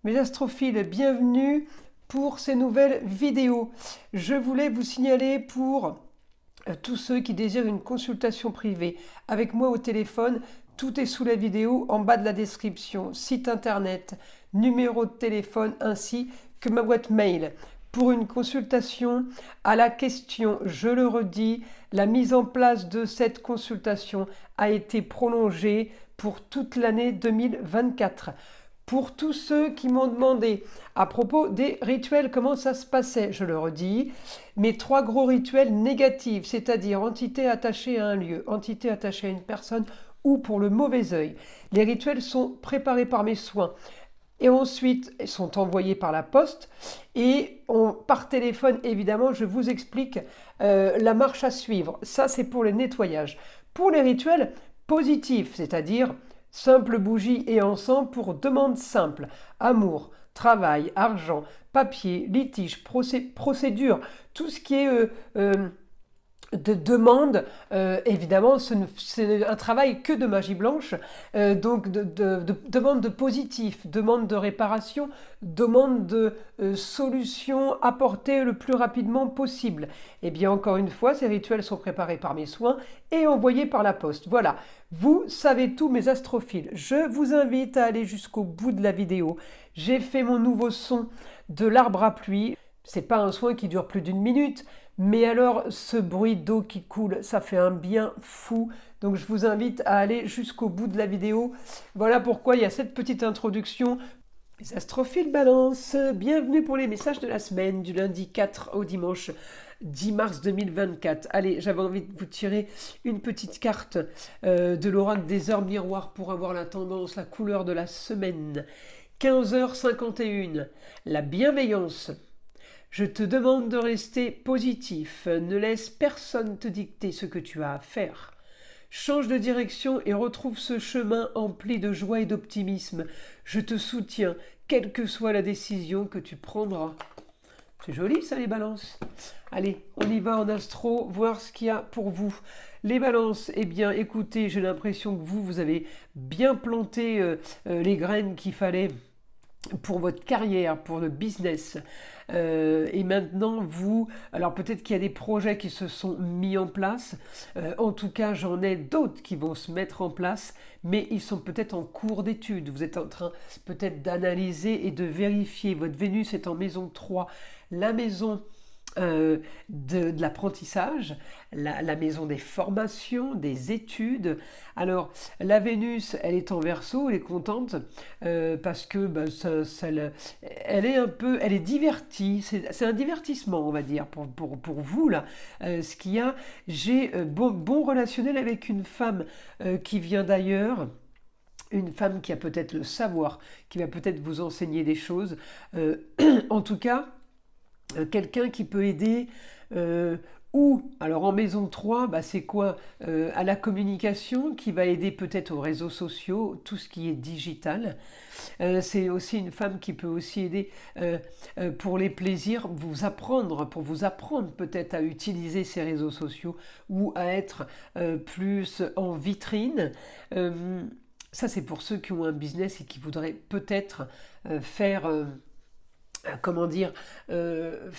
Mes astrophiles, bienvenue pour ces nouvelles vidéos. Je voulais vous signaler pour tous ceux qui désirent une consultation privée avec moi au téléphone, tout est sous la vidéo en bas de la description, site internet, numéro de téléphone ainsi que ma boîte mail. Pour une consultation à la question, je le redis, la mise en place de cette consultation a été prolongée pour toute l'année 2024. Pour tous ceux qui m'ont demandé à propos des rituels, comment ça se passait, je le redis, mes 3 gros rituels négatifs, c'est-à-dire entité attachée à un lieu, entité attachée à une personne ou pour le mauvais œil. Les rituels sont préparés par mes soins et ensuite sont envoyés par la poste et par téléphone, évidemment, je vous explique la marche à suivre. Ça, c'est pour le nettoyage. Pour les rituels positifs, c'est-à-dire simple bougie et encens pour demande simple, amour, travail, argent, papier, litige, procédure, tout ce qui est de demande, évidemment, c'est un travail que de magie blanche, donc de demande de positif, demande de réparation, demande de solution apportée le plus rapidement possible. Et bien encore une fois, ces rituels sont préparés par mes soins et envoyés par la poste. Voilà, vous savez tout mes astrophiles. Je vous invite à aller jusqu'au bout de la vidéo. J'ai fait mon nouveau son de l'arbre à pluie. C'est pas un soin qui dure plus d'1 minute, mais alors ce bruit d'eau qui coule, ça fait un bien fou. Donc je vous invite à aller jusqu'au bout de la vidéo. Voilà pourquoi il y a cette petite introduction. Les astrophiles Balance, bienvenue pour les messages de la semaine, du lundi 4 au dimanche 10 mars 2024. Allez, j'avais envie de vous tirer une petite carte de l'oracle des heures miroirs pour avoir la tendance, la couleur de la semaine. 15h51, la bienveillance. Je te demande de rester positif, ne laisse personne te dicter ce que tu as à faire. Change de direction et retrouve ce chemin empli de joie et d'optimisme. Je te soutiens, quelle que soit la décision que tu prendras. C'est joli ça les balances. Allez, on y va en astro, voir ce qu'il y a pour vous. Les balances, eh bien écoutez, j'ai l'impression que vous avez bien planté les graines qu'il fallait pour votre carrière, pour le business. Et maintenant, vous, alors peut-être qu'il y a des projets qui se sont mis en place. En tout cas, j'en ai d'autres qui vont se mettre en place, mais ils sont peut-être en cours d'étude. Vous êtes en train peut-être d'analyser et de vérifier. Votre Vénus est en maison 3, la maison de l'apprentissage, la maison des formations, des études. Alors, la Vénus, elle est en Verseau, elle est contente parce que elle est un peu, elle est divertie. C'est un divertissement, on va dire, pour vous là. Ce qu'il y a, j'ai bon relationnel avec une femme qui vient d'ailleurs. Une femme qui a peut-être le savoir, qui va peut-être vous enseigner des choses. En tout cas, quelqu'un qui peut aider ou alors en maison 3, c'est quoi à la communication, qui va aider peut-être aux réseaux sociaux, tout ce qui est digital. C'est aussi une femme qui peut aussi aider pour les plaisirs, pour vous apprendre peut-être à utiliser ces réseaux sociaux ou à être plus en vitrine. Ça c'est pour ceux qui ont un business et qui voudraient peut-être faire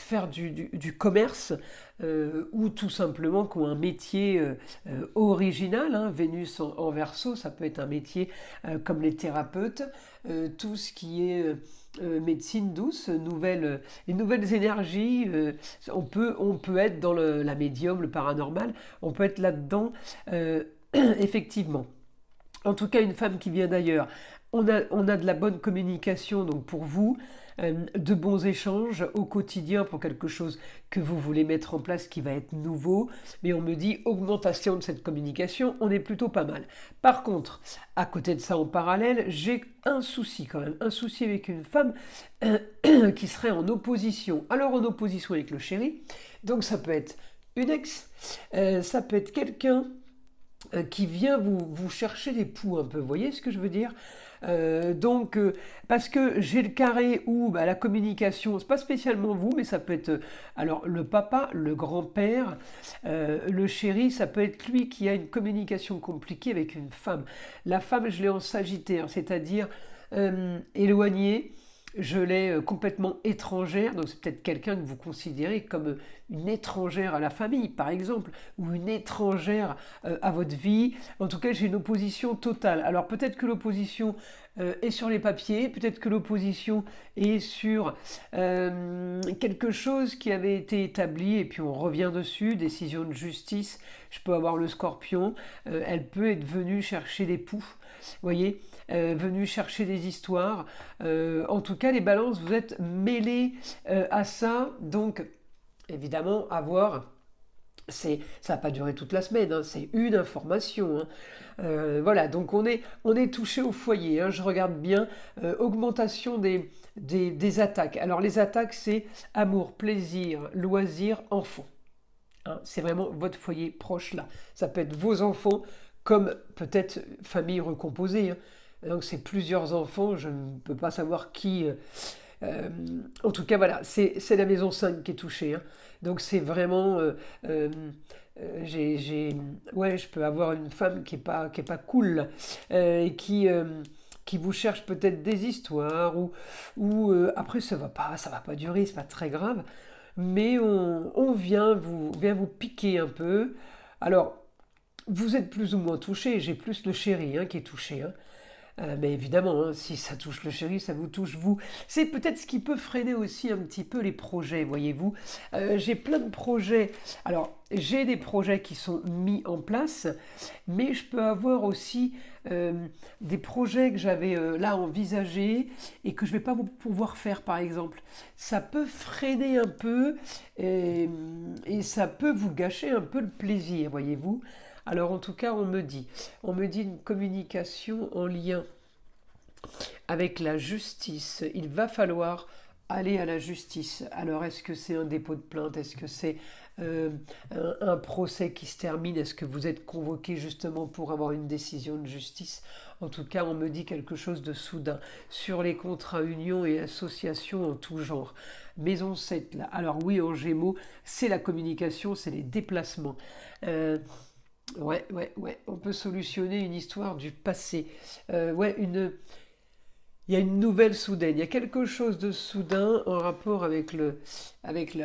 faire du commerce ou tout simplement qui ont un métier original, hein. Vénus en Verseau, ça peut être un métier comme les thérapeutes, tout ce qui est médecine douce, les nouvelles énergies, on peut être dans la médium, le paranormal, on peut être là-dedans, effectivement. En tout cas, une femme qui vient d'ailleurs, on a de la bonne communication, donc pour vous, de bons échanges au quotidien pour quelque chose que vous voulez mettre en place qui va être nouveau, mais on me dit augmentation de cette communication, on est plutôt pas mal. Par contre, à côté de ça en parallèle, j'ai un souci quand même, un souci avec une femme qui serait en opposition. Alors en opposition avec le chéri, donc ça peut être une ex, ça peut être quelqu'un qui vient vous chercher les poux un peu, vous voyez ce que je veux dire? Parce que j'ai le carré où la communication, c'est pas spécialement vous, mais ça peut être alors le papa, le grand-père, le chéri, ça peut être lui qui a une communication compliquée avec une femme. La femme, je l'ai en Sagittaire, c'est-à-dire éloignée, je l'ai complètement étrangère, donc c'est peut-être quelqu'un que vous considérez comme une étrangère à la famille, par exemple, ou une étrangère à votre vie. En tout cas, j'ai une opposition totale. Alors peut-être que l'opposition est sur les papiers, peut-être que l'opposition est sur quelque chose qui avait été établi, et puis on revient dessus, décision de justice. Je peux avoir le scorpion, elle peut être venue chercher des poux, vous voyez, venu chercher des histoires. En tout cas, les balances, vous êtes mêlés à ça. Donc, évidemment, ça va pas durer toute la semaine, hein, c'est une information. Hein. Voilà, donc on est touché au foyer. Hein, je regarde bien. Augmentation des attaques. Alors, les attaques, c'est amour, plaisir, loisir, enfant. Hein, c'est vraiment votre foyer proche là. Ça peut être vos enfants, comme peut-être famille recomposée. Hein. Donc c'est plusieurs enfants, je ne peux pas savoir qui. Euh, En tout cas, voilà, c'est la maison 5 qui est touchée. Hein. Donc c'est vraiment. Euh, ouais, je peux avoir une femme qui est pas cool et qui vous cherche peut-être des histoires ou après ça va pas durer, c'est pas très grave, mais on vient vous piquer un peu. Alors, vous êtes plus ou moins touché, j'ai plus le chéri hein, qui est touché. Hein. Mais évidemment, hein, si ça touche le chéri, ça vous touche vous. C'est peut-être ce qui peut freiner aussi un petit peu les projets, voyez-vous. J'ai plein de projets. Alors, j'ai des projets qui sont mis en place, mais je peux avoir aussi des projets que j'avais là envisagés et que je ne vais pas pouvoir faire, par exemple. Ça peut freiner un peu et ça peut vous gâcher un peu le plaisir, voyez-vous. Alors en tout cas, on me dit une communication en lien avec la justice. Il va falloir aller à la justice. Alors est-ce que c'est un dépôt de plainte? Est-ce que c'est un procès qui se termine? Est-ce que vous êtes convoqué justement pour avoir une décision de justice? En tout cas, on me dit quelque chose de soudain sur les contrats unions et associations en tout genre. Maison 7, là. Alors oui, en Gémeaux, c'est la communication, c'est les déplacements. Euh, ouais. On peut solutionner une histoire du passé. Ouais, il y a une nouvelle soudaine. Il y a quelque chose de soudain en rapport avec avec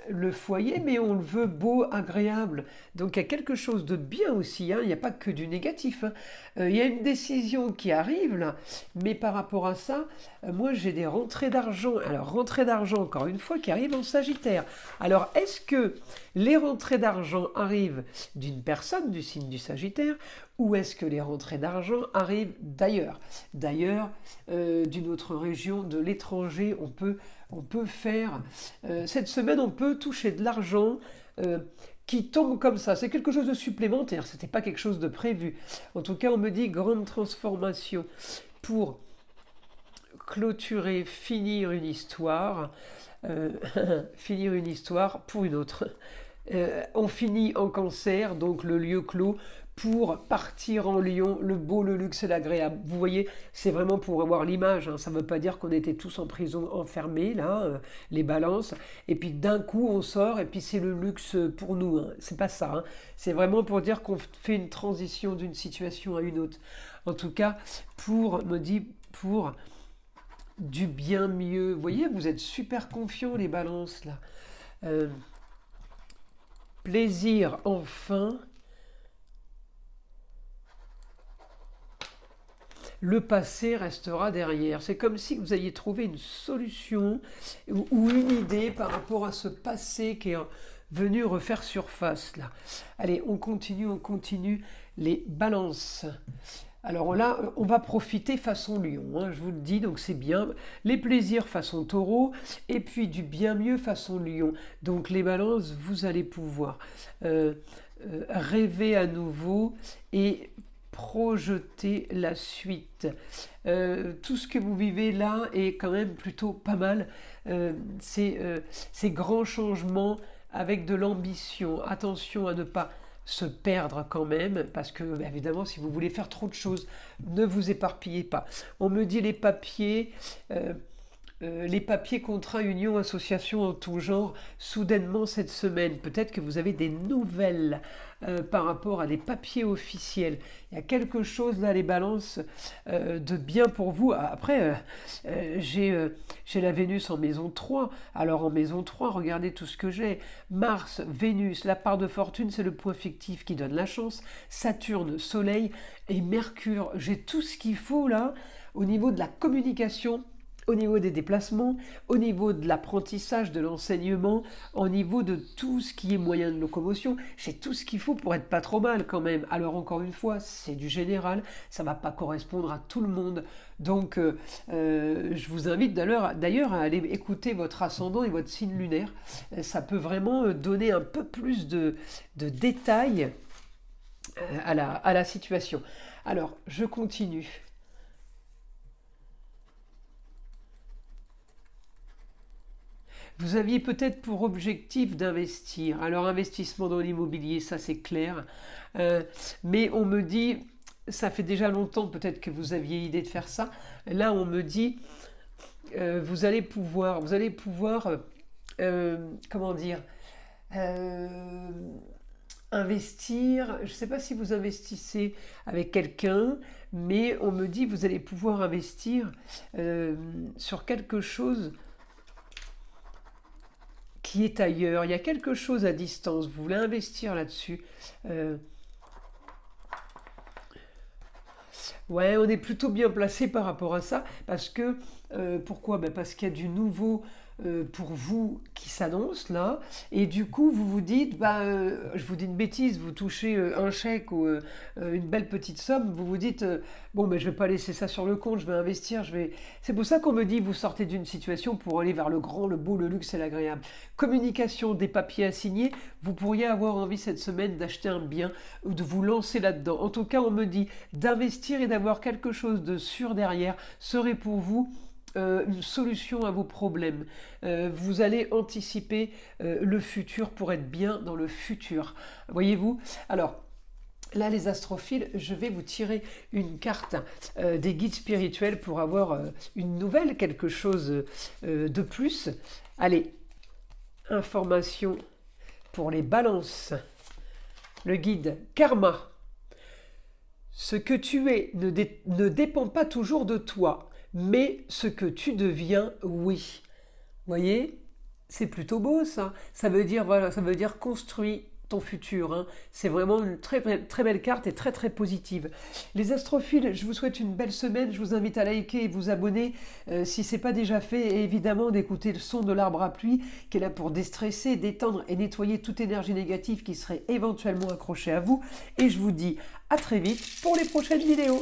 le foyer, mais on le veut beau, agréable. Donc il y a quelque chose de bien aussi, hein. Il n'y a pas que du négatif. Hein. Il y a une décision qui arrive là, mais par rapport à ça, moi j'ai des rentrées d'argent. Alors rentrées d'argent, encore une fois, qui arrivent en Sagittaire. Alors est-ce que les rentrées d'argent arrivent d'une personne du signe du Sagittaire ou est-ce que les rentrées d'argent arrivent d'ailleurs? D'ailleurs, d'une autre région, de l'étranger, on peut faire, cette semaine, on peut toucher de l'argent qui tombe comme ça. C'est quelque chose de supplémentaire, ce n'était pas quelque chose de prévu. En tout cas, on me dit grande transformation pour clôturer, finir une histoire, euh, finir une histoire pour une autre. On finit en Cancer, donc le lieu clos, pour partir en Lion, le beau, le luxe et l'agréable. Vous voyez, c'est vraiment pour avoir l'image. Hein. Ça ne veut pas dire qu'on était tous en prison enfermés, là, les balances. Et puis d'un coup, on sort et puis c'est le luxe pour nous. Hein. C'est pas ça. Hein. C'est vraiment pour dire qu'on fait une transition d'une situation à une autre. En tout cas, pour du bien mieux. Vous voyez, vous êtes super confiants, les balances, là. Euh, Plaisir, enfin. Le passé restera derrière. C'est comme si vous ayez trouvé une solution ou une idée par rapport à ce passé qui est venu refaire surface là. Allez, on continue les balances. Alors là, on va profiter façon lion, hein, je vous le dis, donc c'est bien. Les plaisirs façon taureau, et puis du bien mieux façon lion. Donc les balances, vous allez pouvoir rêver à nouveau et projeter la suite. Tout ce que vous vivez là est quand même plutôt pas mal. Ces grands changements avec de l'ambition. Attention à ne pas se perdre quand même, parce que évidemment, si vous voulez faire trop de choses, ne vous éparpillez pas. On me dit les papiers, les papiers, contrats, unions, associations en tout genre, soudainement cette semaine. Peut-être que vous avez des nouvelles par rapport à des papiers officiels. Il y a quelque chose là, les balances, de bien pour vous. Après, j'ai la Vénus en maison 3. Alors en maison 3, regardez tout ce que j'ai. Mars, Vénus, la part de fortune, c'est le point fictif qui donne la chance. Saturne, Soleil et Mercure. J'ai tout ce qu'il faut là au niveau de la communication, au niveau des déplacements, au niveau de l'apprentissage, de l'enseignement, au niveau de tout ce qui est moyen de locomotion. J'ai tout ce qu'il faut pour être pas trop mal quand même. Alors encore une fois, c'est du général, ça ne va pas correspondre à tout le monde. Donc je vous invite d'ailleurs à aller écouter votre ascendant et votre signe lunaire. Ça peut vraiment donner un peu plus de détails à la situation. Alors, je continue. Vous aviez peut-être pour objectif d'investir. Alors, investissement dans l'immobilier, ça c'est clair. Mais on me dit, ça fait déjà longtemps peut-être que vous aviez idée de faire ça. Là, on me dit, vous allez pouvoir, comment dire, investir. Je ne sais pas si vous investissez avec quelqu'un, mais on me dit, vous allez pouvoir investir sur quelque chose qui est ailleurs. Il y a quelque chose à distance. Vous voulez investir là-dessus. Ouais, on est plutôt bien placé par rapport à ça. Parce que, pourquoi? Ben parce qu'il y a du nouveau pour vous qui s'annonce là. Et du coup, vous vous dites, je vous dis une bêtise, vous touchez un chèque ou une belle petite somme, vous vous dites, bon, ben, je vais pas laisser ça sur le compte, je vais investir, je vais... C'est pour ça qu'on me dit, vous sortez d'une situation pour aller vers le grand, le beau, le luxe et l'agréable. Communication, des papiers à signer, vous pourriez avoir envie cette semaine d'acheter un bien ou de vous lancer là-dedans. En tout cas, on me dit d'investir et d'avoir quelque chose de sûr derrière serait pour vous une solution à vos problèmes. Vous allez anticiper le futur pour être bien dans le futur. Voyez-vous? Alors, là, les astrophiles, je vais vous tirer une carte des guides spirituels pour avoir une nouvelle, quelque chose de plus. Allez, information pour les balances. Le guide Karma. Ce que tu es ne dépend pas toujours de toi, mais ce que tu deviens, oui. Vous voyez? C'est plutôt beau ça. Ça veut dire, voilà, ça veut dire construis ton futur. Hein. C'est vraiment une très, très belle carte et très très positive. Les astrophiles, je vous souhaite une belle semaine. Je vous invite à liker et vous abonner si ce n'est pas déjà fait. Et évidemment d'écouter le son de l'arbre à pluie qui est là pour déstresser, détendre et nettoyer toute énergie négative qui serait éventuellement accrochée à vous. Et je vous dis à très vite pour les prochaines vidéos.